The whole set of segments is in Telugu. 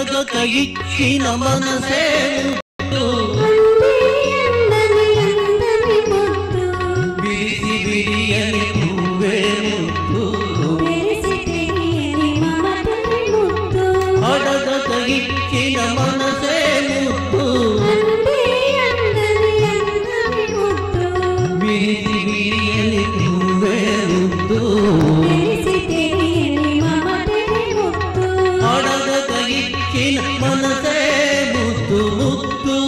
అడగక ఇచ్చిన మనసే ముద్దు విరిసి విరియని పువ్వే ముద్దు అడగక ఇచ్చిన మనసే ముద్దు విరిసి విరియని పువ్వే ముద్దు అడగక ఇచ్చిన మనసే ముద్దు ముద్దు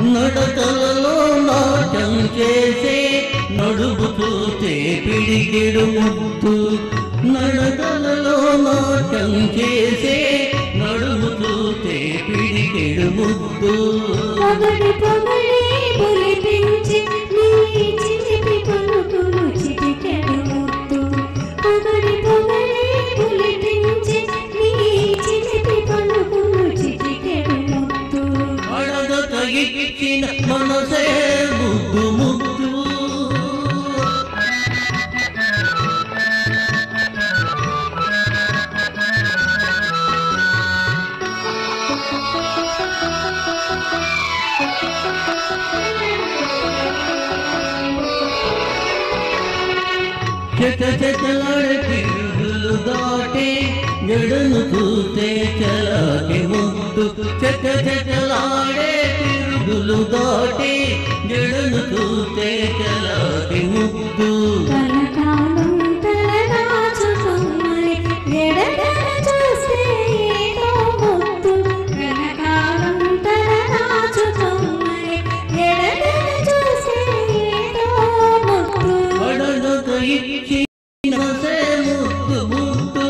నడకలలో నాట్యం చేసే నడుపుతూతే పిడికిడు ముద్దు నడకలలో నాట్యం చేసే నడుపుతూతే పిడికిడు ముద్దు పొగడి పొగడి బులిపించి నీ చిలిపి పలుకులు చిటికెడు ముద్దు పొగడి పొగడి బులిపించి నీ చిలిపి పలుకులు చిటికెడు ముద్దు అడగక ఇచ్చిన మనసే ముద్దు ముద్దు చెట చెటలాడే పిడుగులు దాటి జడను చూస్తే చలాకి ముద్దు చెట చెటలాడే పిడుగులు దాటి జడను చూస్తే చలాకి ముద్దు కనకాలం తలదాచుకుని ఎడతెర చూస్తే ఏదో ముద్దు కనకాలం తలదాచుకుని ఎడతెర చూస్తే ఏదో ముద్దు అడగక ఇచ్చిన మనసే ముద్దు ముద్దు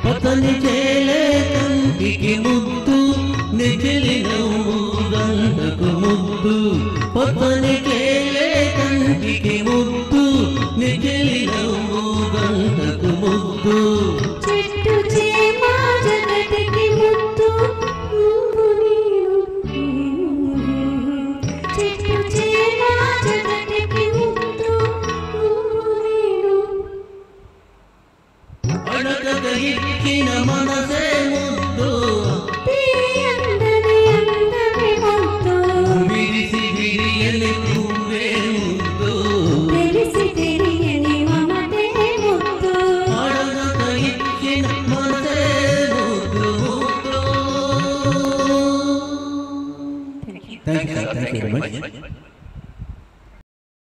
పతని చేలే కంటికి ముద్దు నిఖిలి నవ్వు గంటకు ముద్దు పతని చేలే కంటికి ముద్దు నిఖిలి నవ్వు గంటకు ముద్దు చెట్టు చేమ జగతికి ముద్దు నువ్వు నేను చెట్టు చేమ జగతికి ముద్దు నువ్వు నేను అడగక ఇచ్చిన మనసే ముద్దు తీయందని అందరి ముద్దు విరిసి విరియని పువ్వే ముద్దు తెలిసి తెలియని మమతే ముద్దు అడగక ఇచ్చిన మనసే ముద్దు ముద్దు. Thank you, sir. Thank you very much.